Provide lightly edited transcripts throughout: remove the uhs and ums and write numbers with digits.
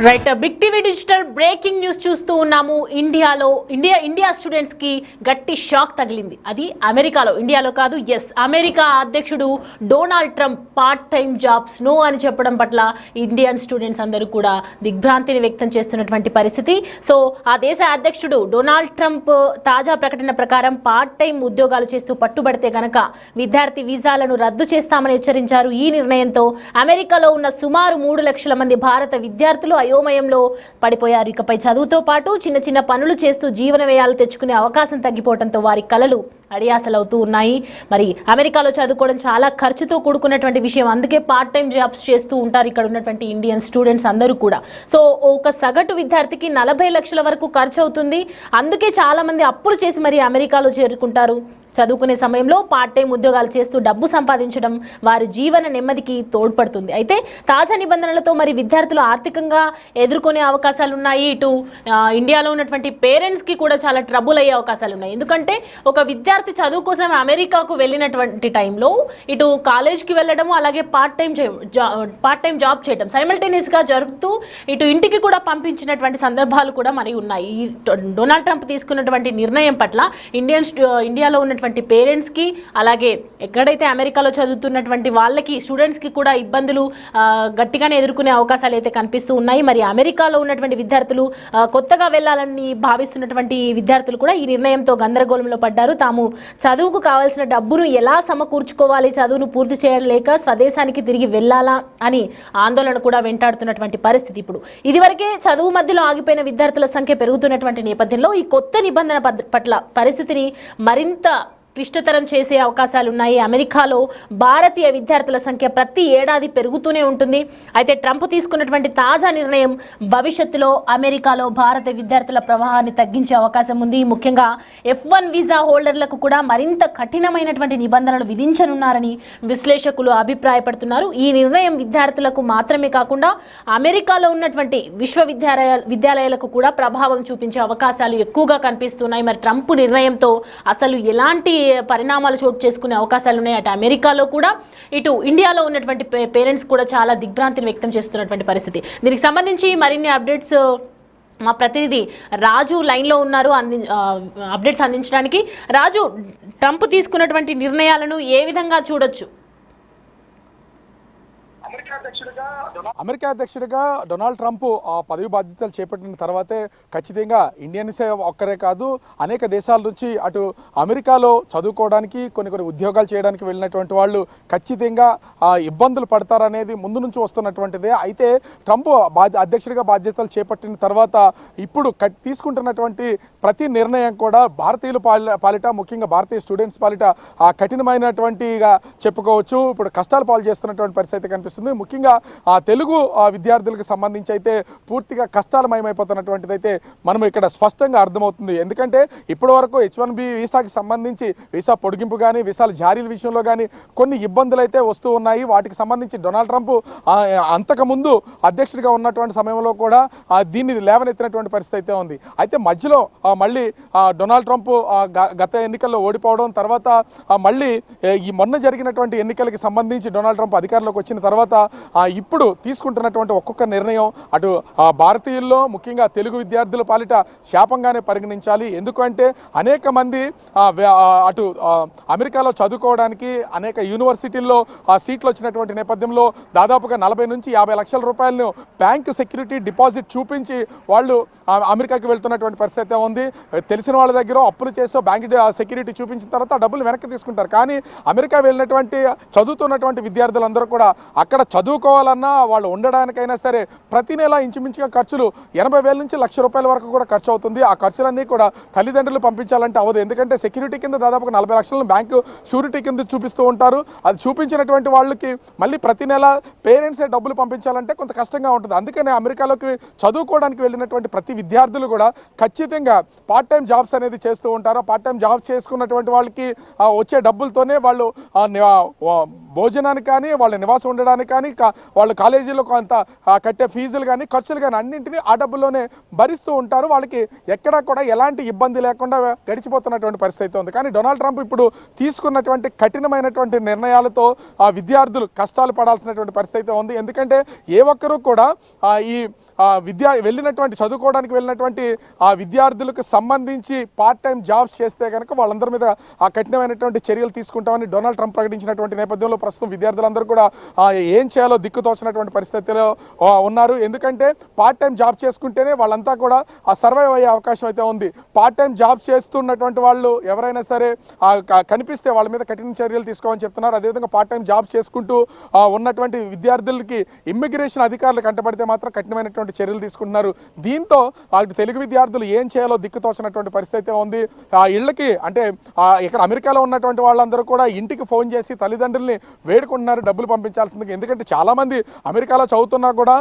Right Big TV digital breaking news చూస్తూ ఉన్నాము. India students కి గట్టి షాక్ తగిలింది. అది ఇండియాలో కాదు. అమెరికా అధ్యక్షుడు Donald Trump part time jobs no అని చెప్పడం పట్ల ఇండియన్ స్టూడెంట్స్ అందరూ కూడా దిగ్భ్రాంతిని వ్యక్తం చేస్తున్నటువంటి పరిస్థితి. సో ఆ దేశ అధ్యక్షుడు డొనాల్డ్ ట్రంప్ తాజా ప్రకటన ప్రకారం పార్ట్ టైం ఉద్యోగాలు చేస్తూ పట్టుబడితే గనక విద్యార్థి వీసాలను రద్దు చేస్తామని హెచ్చరించారు. ఈ నిర్ణయంతో అమెరికాలో ఉన్న సుమారు 3 లక్షల మంది భారత విద్యార్థులు అయోమయంలో పడిపోయారు. ఇకపై చదువుతో పాటు చిన్న చిన్న పనులు చేస్తూ జీవన వ్యయాలు తెచ్చుకునే అవకాశం తగ్గిపోవడంతో వారి కలలు అడియాసలవుతూ ఉన్నాయి. మరి అమెరికాలో చదువుకోవడం చాలా ఖర్చుతో కూడుకున్నటువంటి విషయం. అందుకే పార్ట్ టైం జాబ్స్ చేస్తూ ఉంటారు ఇక్కడ ఉన్నటువంటి ఇండియన్ స్టూడెంట్స్ అందరూ కూడా. సో ఒక సగటు విద్యార్థికి 40 లక్షల వరకు ఖర్చు అవుతుంది. అందుకే చాలా మంది అప్పులు చేసి మరి అమెరికాలో చేరుకుంటారు. చదువుకునే సమయంలో పార్ట్ టైం ఉద్యోగాలు చేస్తూ డబ్బు సంపాదించడం వారి జీవన నెమ్మదికి తోడ్పడుతుంది. అయితే తాజా నిబంధనలతో మరి విద్యార్థులు ఆర్థికంగా ఎదుర్కొనే అవకాశాలు ఉన్నాయి. ఇటు ఇండియాలో ఉన్నటువంటి పేరెంట్స్కి కూడా చాలా ట్రబుల్ అయ్యే అవకాశాలు ఉన్నాయి. ఎందుకంటే ఒక విద్యార్థి చదువు కోసం అమెరికాకు వెళ్ళినటువంటి టైంలో ఇటు కాలేజ్కి వెళ్ళడము, అలాగే పార్ట్ టైం జాబ్ చేయడం సైమల్టేనియస్గా జరుపుతూ ఇటు ఇంటికి కూడా పంపించినటువంటి సందర్భాలు కూడా మరి ఉన్నాయి. ఈ డొనాల్డ్ ట్రంప్ తీసుకున్నటువంటి నిర్ణయం పట్ల ఇండియాలో ఉన్నటువంటి పేరెంట్స్కి, అలాగే ఎక్కడైతే అమెరికాలో చదువుతున్నటువంటి వాళ్ళకి స్టూడెంట్స్కి కూడా ఇబ్బందులు గట్టిగానే ఎదుర్కొనే అవకాశాలు అయితే కనిపిస్తూ ఉన్నాయి. మరి అమెరికాలో ఉన్నటువంటి విద్యార్థులు కొత్తగా వెళ్ళాలని భావిస్తున్నటువంటి విద్యార్థులు కూడా ఈ నిర్ణయంతో గందరగోళంలో పడ్డారు. తాము చదువుకు కావాల్సిన డబ్బును ఎలా సమకూర్చుకోవాలి, చదువును పూర్తి చేయలేక స్వదేశానికి తిరిగి వెళ్ళాలా అని ఆందోళన కూడా వెంటాడుతున్నటువంటి పరిస్థితి. ఇప్పుడు ఇదివరకే చదువు మధ్యలో ఆగిపోయిన విద్యార్థుల సంఖ్య పెరుగుతున్నటువంటి నేపథ్యంలో ఈ కొత్త నిబంధన పట్ల పరిస్థితిని మరింత క్లిష్టతరం చేసే అవకాశాలు ఉన్నాయి. అమెరికాలో భారతీయ విద్యార్థుల సంఖ్య ప్రతి ఏడాది పెరుగుతూనే ఉంటుంది. అయితే ట్రంప్ తీసుకున్నటువంటి తాజా నిర్ణయం భవిష్యత్తులో అమెరికాలో భారత విద్యార్థుల ప్రవాహాన్ని తగ్గించే అవకాశం ఉంది. ముఖ్యంగా F1 వీసా హోల్డర్లకు కూడా మరింత కఠినమైనటువంటి నిబంధనలు విధించనున్నారని విశ్లేషకులు అభిప్రాయపడుతున్నారు. ఈ నిర్ణయం విద్యార్థులకు మాత్రమే కాకుండా అమెరికాలో ఉన్నటువంటి విద్యాలయాలకు కూడా ప్రభావం చూపించే అవకాశాలు ఎక్కువగా కనిపిస్తున్నాయి. మరి ట్రంప్ నిర్ణయంతో అసలు ఎలాంటి పరిణామాలు చోటు చేసుకునే అవకాశాలు ఉన్నాయి. అటు అమెరికాలో కూడా ఇటు ఇండియాలో ఉన్నటువంటి పేరెంట్స్ కూడా చాలా దిగ్భ్రాంతిని వ్యక్తం చేస్తున్నటువంటి పరిస్థితి. దీనికి సంబంధించి మరిన్ని అప్డేట్స్ మా ప్రతినిధి రాజు లైన్లో ఉన్నారు అప్డేట్స్ అందించడానికి. రాజు, ట్రంప్ తీసుకున్నటువంటి నిర్ణయాలను ఏ విధంగా చూడొచ్చు? అమెరికా అధ్యక్షుడిగా డొనాల్డ్ ట్రంప్ పదవి బాధ్యతలు చేపట్టిన తర్వాతే ఖచ్చితంగా ఇండియన్సే ఒక్కరే కాదు, అనేక దేశాల నుంచి అటు అమెరికాలో చదువుకోవడానికి కొన్ని ఉద్యోగాలు చేయడానికి వెళ్ళినటువంటి వాళ్ళు ఖచ్చితంగా ఇబ్బందులు పడతారనేది ముందు నుంచి వస్తున్నటువంటిదే. అయితే ట్రంప్ అధ్యక్షుడిగా బాధ్యతలు చేపట్టిన తర్వాత ఇప్పుడు తీసుకుంటున్నటువంటి ప్రతి నిర్ణయం కూడా భారతీయుల పాలిట, ముఖ్యంగా భారతీయ స్టూడెంట్స్ పాలిట కఠినమైనటువంటిగా చెప్పుకోవచ్చు. ఇప్పుడు కష్టాలు పాలు చేస్తున్నటువంటి పరిస్థితి కనిపిస్తుంది. ముఖ్యంగా తెలుగు విద్యార్థులకు సంబంధించి అయితే పూర్తిగా కష్టాలమయమైపోతున్నటువంటిది అయితే మనం ఇక్కడ స్పష్టంగా అర్థమవుతుంది. ఎందుకంటే ఇప్పటి వరకు H1B వీసాకి సంబంధించి వీసా పొడిగింపు కానీ వీసాల జారీల విషయంలో కానీ కొన్ని ఇబ్బందులు అయితే వస్తూ ఉన్నాయి. వాటికి సంబంధించి డొనాల్డ్ ట్రంప్ అంతకుముందు అధ్యక్షుడిగా ఉన్నటువంటి సమయంలో కూడా దీన్ని లేవనెత్తినటువంటి పరిస్థితి అయితే ఉంది. అయితే మధ్యలో మళ్ళీ డొనాల్డ్ ట్రంప్ గత ఎన్నికల్లో ఓడిపోవడం, తర్వాత మళ్ళీ ఈ మొన్న జరిగినటువంటి ఎన్నికలకి సంబంధించి డొనాల్డ్ ట్రంప్ అధికారంలోకి వచ్చిన తర్వాత ఇప్పుడు తీసుకుంటున్నటువంటి ఒక్కొక్క నిర్ణయం అటు భారతీయుల్లో, ముఖ్యంగా తెలుగు విద్యార్థుల పాలిట శాపంగానే పరిగణించాలి. ఎందుకంటే అనేక మంది అటు అమెరికాలో చదువుకోవడానికి అనేక యూనివర్సిటీల్లో సీట్లు వచ్చినటువంటి నేపథ్యంలో దాదాపుగా 40 నుంచి 50 లక్షల రూపాయలను బ్యాంకు సెక్యూరిటీ డిపాజిట్ చూపించి వాళ్ళు అమెరికాకి వెళ్తున్నటువంటి పరిస్థితి ఉంది. తెలిసిన వాళ్ళ దగ్గర అప్పులు చేసో బ్యాంక్ సెక్యూరిటీ చూపించిన తర్వాత డబ్బులు వెనక్కి తీసుకుంటారు. కానీ అమెరికా వెళ్ళినటువంటి చదువుతున్నటువంటి విద్యార్థులందరూ కూడా అక్కడ చదువుకోవాలన్నా, వాళ్ళు ఉండడానికైనా సరే ప్రతి నెల ఇంచుమించుగా ఖర్చులు 80,000 నుంచి 1,00,000 రూపాయల వరకు కూడా ఖర్చు అవుతుంది. ఆ ఖర్చులన్నీ కూడా తల్లిదండ్రులు పంపించాలంటే అవ్వదు. ఎందుకంటే సెక్యూరిటీ కింద దాదాపుగా 40 లక్షలను బ్యాంకు షూరిటీ కింద చూపిస్తూ ఉంటారు. అది చూపించినటువంటి వాళ్ళకి మళ్ళీ ప్రతి నెల పేరెంట్సే డబ్బులు పంపించాలంటే కొంత కష్టంగా ఉంటుంది. అందుకనే అమెరికాలోకి చదువుకోవడానికి వెళ్ళినటువంటి ప్రతి విద్యార్థులు కూడా ఖచ్చితంగా పార్ట్ టైం జాబ్స్ అనేది చేస్తూ ఉంటారు. పార్ట్ టైం జాబ్ చేసుకున్నటువంటి వాళ్ళకి వచ్చే డబ్బులతోనే వాళ్ళు భోజనానికి కానీ, వాళ్ళ నివాసం ఉండడానికి చదువుకోవడానికి కానీ వాళ్ళు కాలేజీలో కొంత కట్టే ఫీజులు కానీ ఖర్చులు కానీ అన్నింటినీ ఆ డబ్బుల్లోనే భరిస్తూ ఉంటారు. వాళ్ళకి ఎక్కడా కూడా ఎలాంటి ఇబ్బంది లేకుండా గడిచిపోతున్నటువంటి పరిస్థితి ఉంది. కానీ డొనాల్డ్ ట్రంప్ ఇప్పుడు తీసుకున్నటువంటి కఠినమైనటువంటి నిర్ణయాలతో విద్యార్థులు కష్టాలు పడాల్సినటువంటి పరిస్థితి ఉంది. ఎందుకంటే ఏ ఒక్కరూ కూడా ఈ వెళ్ళినటువంటి చదువుకోవడానికి వెళ్ళినటువంటి ఆ విద్యార్థులకు సంబంధించి పార్ట్ టైం జాబ్స్ చేస్తే కనుక వాళ్ళందరి మీద ఆ కఠినమైనటువంటి చర్యలు తీసుకుంటామని డొనాల్డ్ ట్రంప్ ప్రకటించినటువంటి నేపథ్యంలో ప్రస్తుతం విద్యార్థులందరూ కూడా ఏం చేయాలో దిక్కుతోచినటువంటి పరిస్థితిలో ఉన్నారు. ఎందుకంటే పార్ట్ టైం జాబ్ చేసుకుంటేనే వాళ్ళంతా కూడా ఆ సర్వైవ్ అయ్యే అవకాశం అయితే ఉంది. పార్ట్ టైం జాబ్ చేస్తున్నటువంటి వాళ్ళు ఎవరైనా సరే కనిపిస్తే వాళ్ళ మీద కఠిన చర్యలు తీసుకోమని చెప్తున్నారు. అదేవిధంగా పార్ట్ టైం జాబ్ చేసుకుంటూ ఉన్నటువంటి విద్యార్థులకి ఇమ్మిగ్రేషన్ అధికారులు కంటపడితే మాత్రం కఠినమైనటువంటి చర్యలు తీసుకుంటున్నారు. దీంతో అటు తెలుగు విద్యార్థులు ఏం చేయాలో దిక్కుతోచినటువంటి పరిస్థితి ఉంది. ఇళ్ళకి అంటే ఇక్కడ అమెరికాలో ఉన్నటువంటి వాళ్ళందరూ కూడా ఇంటికి ఫోన్ చేసి తల్లిదండ్రుల్ని వేడుకుంటున్నారు డబ్బులు పంపించాల్సింది. ఎందుకంటే చాలామంది అమెరికాలో చదువుతున్నా కూడా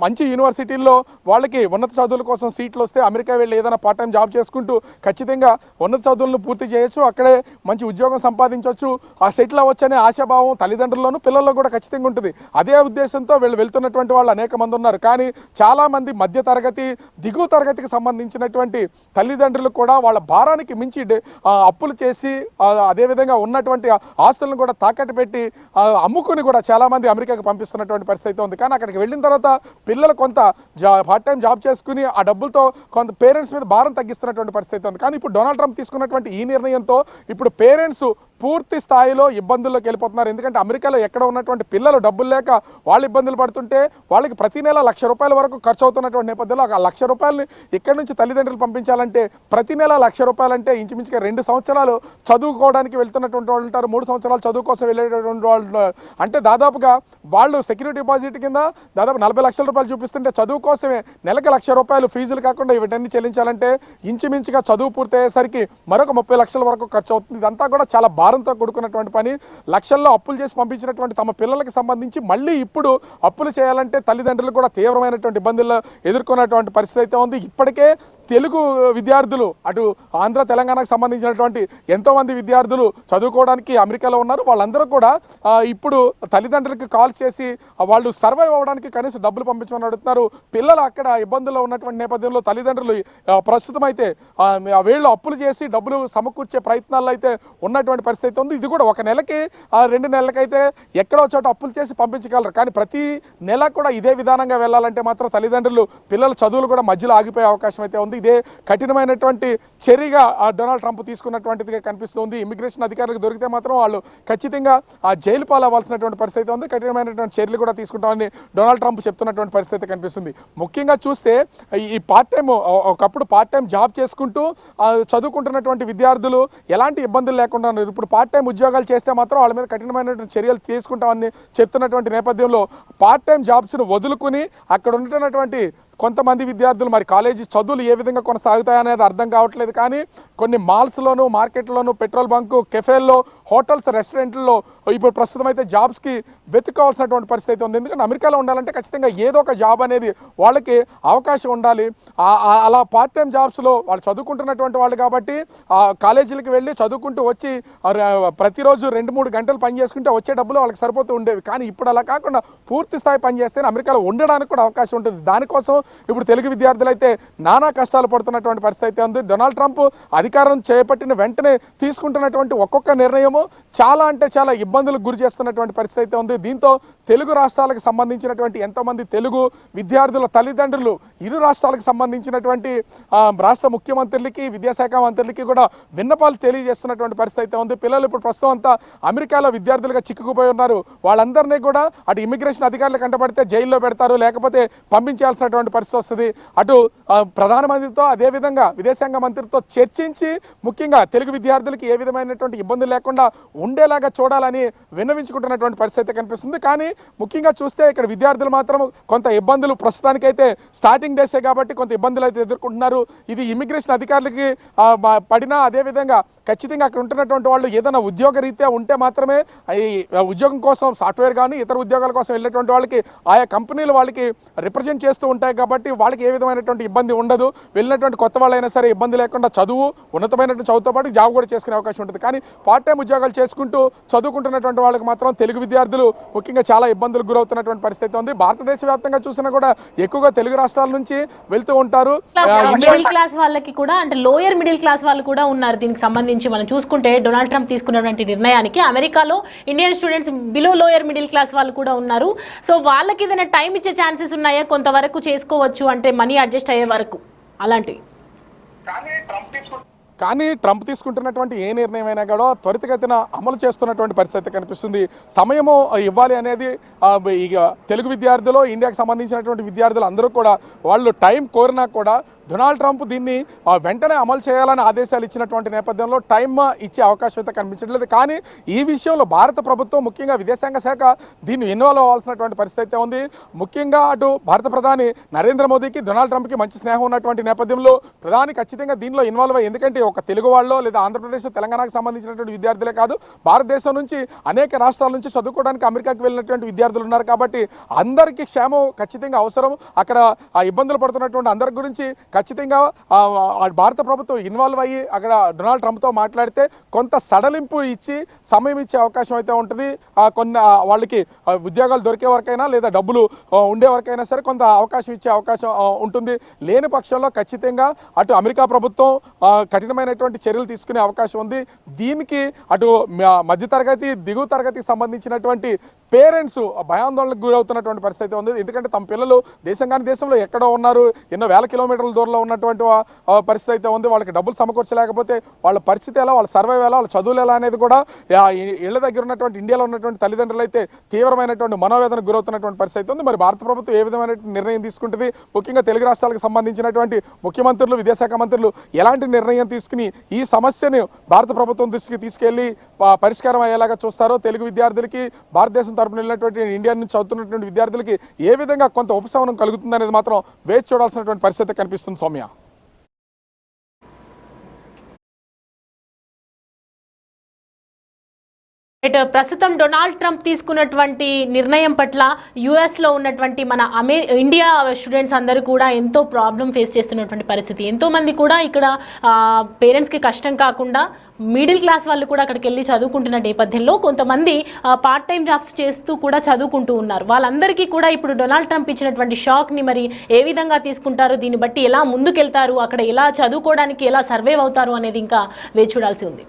మంచి యూనివర్సిటీల్లో వాళ్ళకి ఉన్నత చదువుల కోసం సీట్లు వస్తే అమెరికా వెళ్ళి ఏదైనా పార్ట్ టైం జాబ్ చేసుకుంటూ ఖచ్చితంగా ఉన్నత చదువులను పూర్తి చేయొచ్చు, అక్కడే మంచి ఉద్యోగం సంపాదించవచ్చు, సెటిల్ అవ్వచ్చు అనే ఆశాభావం తల్లిదండ్రుల్లోనూ పిల్లల్లో కూడా ఖచ్చితంగా ఉంటుంది. అదే ఉద్దేశంతో వెళ్తున్నటువంటి వాళ్ళు అనేక మంది ఉన్నారు. కానీ చాలామంది మధ్య తరగతి దిగువ తరగతికి సంబంధించినటువంటి తల్లిదండ్రులు కూడా వాళ్ళ భారానికి మించి అప్పులు చేసి అదేవిధంగా ఉన్నటువంటి ఆస్తులను కూడా తాకట్టు పెట్టి అమ్ముకుని కూడా చాలామంది అమెరికాకి పంపిస్తున్నటువంటి పరిస్థితి ఉంది. కానీ అక్కడికి వెళ్ళిన తర్వాత పిల్లలు కొంత పార్ట్ టైం జాబ్ చేసుకుని ఆ డబ్బులతో కొంత పేరెంట్స్ మీద భారం తగ్గిస్తున్నటువంటి పరిస్థితి ఉంది. కానీ ఇప్పుడు డొనాల్డ్ ట్రంప్ తీసుకున్నటువంటి ఈ నిర్ణయంతో ఇప్పుడు పేరెంట్స్ పూర్తి స్థాయిలో ఇబ్బందుల్లోకి వెళ్ళిపోతున్నారు. ఎందుకంటే అమెరికాలో ఎక్కడ ఉన్నటువంటి పిల్లలు డబ్బులు లేక వాళ్ళు ఇబ్బందులు పడుతుంటే వాళ్ళకి ప్రతి నెల ₹1,00,000 వరకు ఖర్చు అవుతున్నటువంటి నేపథ్యంలో ఆ ₹1,00,000 ఇక్కడి నుంచి తల్లిదండ్రులు పంపించాలంటే ప్రతి నెల ₹1,00,000 అంటే ఇంచుమించుగా 2 సంవత్సరాలు చదువుకోవడానికి వెళ్తున్నటువంటి వాళ్ళు ఉంటారు, 3 సంవత్సరాలు చదువు కోసం వెళ్ళేటటువంటి వాళ్ళు అంటే దాదాపుగా వాళ్ళు సెక్యూరిటీ డిపాజిట్ కింద దాదాపు ₹40 లక్షల చూపిస్తుంటే చదువు కోసమే నెలకు ₹1,00,000 ఫీజులు కాకుండా వీటన్ని చెల్లించాలంటే ఇంచుమించుగా చదువు పూర్తయ్యేసరికి మరొక 30 లక్షల వరకు ఖర్చు అవుతుంది. ఇదంతా కూడా చాలా భారంతో కూడుకున్నటువంటి పని. లక్షల్లో అప్పులు చేసి పంపించినటువంటి తమ పిల్లలకు సంబంధించి మళ్ళీ ఇప్పుడు అప్పులు చేయాలంటే తల్లిదండ్రులు కూడా తీవ్రమైనటువంటి ఇబ్బందులు ఎదుర్కొన్నటువంటి పరిస్థితి అయితే ఉంది. ఇప్పటికే తెలుగు విద్యార్థులు అటు ఆంధ్ర తెలంగాణకు సంబంధించినటువంటి ఎంతోమంది విద్యార్థులు చదువుకోవడానికి అమెరికాలో ఉన్నారు. వాళ్ళందరూ కూడా ఇప్పుడు తల్లిదండ్రులకి కాల్ చేసి వాళ్ళు సర్వైవ్ అవ్వడానికి కనీసం డబ్బులు పంపించమని అడుగుతున్నారు. పిల్లలు అక్కడ ఇబ్బందుల్లో ఉన్నటువంటి నేపథ్యంలో తల్లిదండ్రులు ప్రస్తుతం అయితే వీళ్ళు అప్పులు చేసి డబ్బులు సమకూర్చే ప్రయత్నాల్లో అయితే ఉన్నటువంటి పరిస్థితి ఉంది. ఇది కూడా ఒక నెలకి 2 నెలలకైతే ఎక్కడో చోట అప్పులు చేసి పంపించగలరు. కానీ ప్రతి నెల కూడా ఇదే విధానంగా వెళ్ళాలంటే మాత్రం తల్లిదండ్రులు పిల్లల చదువులు కూడా మధ్యలో ఆగిపోయే అవకాశం అయితే ఉంది. ఇదే కఠినమైనటువంటి చర్యగా డొనాల్డ్ ట్రంప్ తీసుకున్నటువంటిదిగా కనిపిస్తుంది. ఇమిగ్రేషన్ అధికారులకు దొరికితే మాత్రం వాళ్ళు ఖచ్చితంగా జైలు పాలవ్వాల్సినటువంటి పరిస్థితి ఉంది. కఠినమైనటువంటి చర్యలు కూడా తీసుకుంటామని డొనాల్డ్ ట్రంప్ చెప్తున్నటువంటి పరిస్థితి కనిపిస్తుంది. ముఖ్యంగా చూస్తే ఈ పార్ట్ టైం ఒకప్పుడు పార్ట్ టైం జాబ్ చేసుకుంటూ చదువుకుంటున్నటువంటి విద్యార్థులు ఎలాంటి ఇబ్బందులు లేకుండా ఉన్నారు. ఇప్పుడు పార్ట్ టైం ఉద్యోగాలు చేస్తే మాత్రం వాళ్ళ మీద కఠినమైనటువంటి చర్యలు తీసుకుంటామని చెప్తున్నటువంటి నేపథ్యంలో పార్ట్ టైం జాబ్స్ను వదులుకుని అక్కడ ఉంటున్నటువంటి కొంతమంది విద్యార్థులు మరి కాలేజీ చదువులు ఏ విధంగా కొనసాగుతాయనేది అర్థం కావట్లేదు. కానీ కొన్ని మాల్స్లోను, మార్కెట్లోను, పెట్రోల్ బంకు, కెఫేల్లో, హోటల్స్, రెస్టారెంట్లలో ఇప్పుడు ప్రస్తుతం అయితే జాబ్స్కి వెతుక్కోవాల్సినటువంటి పరిస్థితి ఉంది. ఎందుకంటే అమెరికాలో ఉండాలంటే ఖచ్చితంగా ఏదో ఒక జాబ్ అనేది వాళ్ళకి అవకాశం ఉండాలి. అలా పార్ట్ టైం జాబ్స్లో వాళ్ళు చదువుకుంటున్నటువంటి వాళ్ళు కాబట్టి కాలేజీలకు వెళ్ళి చదువుకుంటూ వచ్చి ప్రతిరోజు 2-3 గంటలు పని చేసుకుంటే వచ్చే డబ్బులు వాళ్ళకి సరిపోతూ ఉండేవి. కానీ ఇప్పుడు అలా కాకుండా పూర్తి స్థాయి పని చేస్తే అమెరికాలో ఉండడానికి కూడా అవకాశం ఉంటుంది. దానికోసం ఇప్పుడు తెలుగు విద్యార్థులు అయితే నానా కష్టాలు పడుతున్నటువంటి పరిస్థితి ఉంది. డొనాల్డ్ ట్రంప్ అధికారం చేపట్టిన వెంటనే తీసుకుంటున్నటువంటి ఒక్కొక్క నిర్ణయము చాలా అంటే చాలా ఇబ్బందులకు గురి చేస్తున్నటువంటి పరిస్థితి ఉంది. దీంతో తెలుగు రాష్ట్రాలకు సంబంధించినటువంటి ఎంతోమంది తెలుగు విద్యార్థుల తల్లిదండ్రులు ఇరు రాష్ట్రాలకు సంబంధించినటువంటి రాష్ట్ర ముఖ్యమంత్రులకి, విద్యాశాఖ మంత్రులకి కూడా విన్నపాలు తెలియజేస్తున్నటువంటి పరిస్థితి ఉంది. పిల్లలు ఇప్పుడు ప్రస్తుతం అంతా అమెరికాలో విద్యార్థులుగా చిక్కుకుపోయి ఉన్నారు. వాళ్ళందరినీ కూడా అటు ఇమిగ్రేషన్ అధికారులు కంటపడితే జైల్లో పెడతారు, లేకపోతే పంపించాల్సినటువంటి పరిస్థితి వస్తుంది. అటు ప్రధానమంత్రితో అదేవిధంగా విదేశాంగ మంత్రితో చర్చించి ముఖ్యంగా తెలుగు విద్యార్థులకి ఏ విధమైనటువంటి ఇబ్బందులు లేకుండా ఉండేలాగా చూడాలని విన్నవించుకుంటున్నటువంటి పరిస్థితి కనిపిస్తుంది. కానీ ముఖ్యంగా చూస్తే ఇక్కడ విద్యార్థులు మాత్రం కొంత ఇబ్బందులు ప్రస్తుతానికైతే స్టార్టింగ్ డేసే కాబట్టి కొంత ఇబ్బందులు అయితే ఎదుర్కొంటున్నారు. ఇది ఇమిగ్రేషన్ అధికారులకి పడినా అదేవిధంగా ఖచ్చితంగా అక్కడ ఉంటున్నటువంటి వాళ్ళు ఏదైనా ఉద్యోగ రీత్యా ఉంటే మాత్రమే ఈ ఉద్యోగం కోసం సాఫ్ట్వేర్ కానీ ఇతర ఉద్యోగాల కోసం వెళ్ళేటువంటి వాళ్ళకి ఆయా కంపెనీలు వాళ్ళకి రిప్రజెంట్ చేస్తూ ఉంటాయి కాబట్టి వాళ్ళకి ఏ విధమైనటువంటి ఇబ్బంది ఉండదు. వెళ్ళినటువంటి కొత్త వాళ్ళైనా సరే ఇబ్బంది లేకుండా చదువు ఉన్నతమైనటువంటి చదువుతో పాటు జాబ్ కూడా చేసుకునే అవకాశం ఉంటుంది. కానీ పార్ట్ టైం ఉద్యోగాలు చేసుకుంటూ చదువుకుంటున్నటువంటి వాళ్ళకి మాత్రం తెలుగు విద్యార్థులు ముఖ్యంగా చాలా ఇబ్బందులకు గురవుతున్నటువంటి పరిస్థితి ఉంది. భారతదేశ వ్యాప్తంగా చూసినా కూడా ఎక్కువగా తెలుగు రాష్ట్రాల నుంచి వెళ్తూ ఉంటారు. మిడిల్ క్లాస్ వాళ్ళకి కూడా అంటే లోయర్ మిడిల్ క్లాస్ వాళ్ళు కూడా ఉన్నారు. దీనికి సంబంధించి మనం చూసుకుంటే డొనాల్డ్ ట్రంప్ తీసుకున్నటువంటి నిర్ణయానికి అమెరికాలో Indian students below lower middle class వాళ్ళు కూడా ఉన్నారు. సో వాళ్ళకి ఏదైనా టైం ఇచ్చే ఛాన్సెస్ ఉన్నాయా? కొంతవరకు చేసుకోవచ్చు అంటే మనీ అడ్జస్ట్ అయ్యే వరకు అలాంటివి. కానీ ట్రంప్ తీసుకుంటున్నటువంటి ఏ నిర్ణయం అయినా కూడా త్వరితగతిన అమలు చేస్తున్నటువంటి పరిస్థితి కనిపిస్తుంది. సమయము ఇవ్వాలి అనేది ఇక తెలుగు విద్యార్థులు, ఇండియాకి సంబంధించినటువంటి విద్యార్థులు అందరూ కూడా వాళ్ళు టైం కోరినా కూడా డొనాల్డ్ ట్రంప్ దీన్ని వెంటనే అమలు చేయాలని ఆదేశాలు ఇచ్చినటువంటి నేపథ్యంలో టైం ఇచ్చే అవకాశం అయితే కనిపించట్లేదు. కానీ ఈ విషయంలో భారత ప్రభుత్వం, ముఖ్యంగా విదేశాంగ శాఖ దీన్ని ఇన్వాల్వ్ అవ్వాల్సినటువంటి పరిస్థితి ఉంది. ముఖ్యంగా అటు భారత ప్రధాని నరేంద్ర మోదీకి డొనాల్డ్ ట్రంప్కి మంచి స్నేహం ఉన్నటువంటి నేపథ్యంలో ప్రధాని ఖచ్చితంగా దీనిలో ఇన్వాల్వ్ అయ్యి, ఎందుకంటే ఒక తెలుగు వాళ్ళు లేదా ఆంధ్రప్రదేశ్, తెలంగాణకు సంబంధించినటువంటి విద్యార్థులే కాదు, భారతదేశం నుంచి అనేక రాష్ట్రాల నుంచి చదువుకోవడానికి అమెరికాకి వెళ్ళినటువంటి విద్యార్థులు ఉన్నారు. కాబట్టి అందరికీ క్షేమం ఖచ్చితంగా అవసరం. అక్కడ ఇబ్బందులు పడుతున్నటువంటి అందరి గురించి ఖచ్చితంగా భారత ప్రభుత్వం ఇన్వాల్వ్ అయ్యి అక్కడ డొనాల్డ్ ట్రంప్తో మాట్లాడితే కొంత సడలింపు ఇచ్చి సమయం ఇచ్చే అవకాశం అయితే ఉంటుంది. కొన్ని వాళ్ళకి ఉద్యోగాలు దొరికే వరకైనా లేదా డబ్బులు ఉండే వరకైనా సరే కొంత అవకాశం ఇచ్చే అవకాశం ఉంటుంది. లేని పక్షంలో ఖచ్చితంగా అటు అమెరికా ప్రభుత్వం కఠినమైనటువంటి చర్యలు తీసుకునే అవకాశం ఉంది. దీనికి అటు మధ్యతరగతి, దిగువ తరగతికి సంబంధించినటువంటి పేరెంట్స్ భయాందోళనకు గురవుతున్నటువంటి పరిస్థితి ఉంది. ఎందుకంటే తమ పిల్లలు దేశంలో ఎక్కడో ఉన్నారు, ఎన్నో వేల కిలోమీటర్ల దూరంలో ఉన్నటువంటి పరిస్థితి అయితే ఉంది. వాళ్ళకి డబ్బులు సమకూర్చలేకపోతే వాళ్ళ పరిస్థితి ఎలా, వాళ్ళ సర్వైవ్ ఎలా, వాళ్ళ చదువులు ఎలా అనేది కూడా ఇళ్ల దగ్గర ఉన్నటువంటి ఇండియాలో ఉన్నటువంటి తల్లిదండ్రులు అయితే తీవ్రమైనటువంటి మనోవేదనకు గురవుతున్నటువంటి పరిస్థితి ఉంది. మరి భారత ప్రభుత్వం ఏ విధమైన నిర్ణయం తీసుకుంటుంది, ముఖ్యంగా తెలుగు రాష్ట్రాలకు సంబంధించినటువంటి ముఖ్యమంత్రులు, విదేశాంగ మంత్రులు ఎలాంటి నిర్ణయం తీసుకుని ఈ సమస్యను భారత ప్రభుత్వం దృష్టికి తీసుకెళ్లి పరిష్కారం అయ్యేలాగా చూస్తారో, తెలుగు విద్యార్థులకి భారతదేశం తరపున వెళ్ళినటువంటి ఇండియా నుంచి చదువుతున్నటువంటి విద్యార్థులకి ఏ విధంగా కొంత ఉపశమనం కలుగుతుంది అనేది మాత్రం వేచి చూడాల్సినటువంటి పరిస్థితి కనిపిస్తుంది. సౌమ్య, ప్రస్తుతం డొనాల్డ్ ట్రంప్ తీసుకున్నటువంటి నిర్ణయం పట్ల యుఎస్లో ఉన్నటువంటి మన ఇండియా స్టూడెంట్స్ అందరూ కూడా ఎంతో ప్రాబ్లం ఫేస్ చేస్తున్నటువంటి పరిస్థితి. ఎంతోమంది కూడా ఇక్కడ పేరెంట్స్కి కష్టం కాకుండా మిడిల్ క్లాస్ వాళ్ళు కూడా అక్కడికి వెళ్ళి చదువుకుంటున్న నేపథ్యంలో కొంతమంది పార్ట్ టైం జాబ్స్ చేస్తూ కూడా చదువుకుంటూ ఉన్నారు. వాళ్ళందరికీ కూడా ఇప్పుడు డొనాల్డ్ ట్రంప్ ఇచ్చినటువంటి షాక్ని మరి ఏ విధంగా తీసుకుంటారు, దీన్ని బట్టి ఎలా ముందుకెళ్తారు, అక్కడ ఎలా చదువుకోవడానికి ఎలా సర్వైవ్ అవుతారు అనేది ఇంకా వేచి చూడాల్సి ఉంది.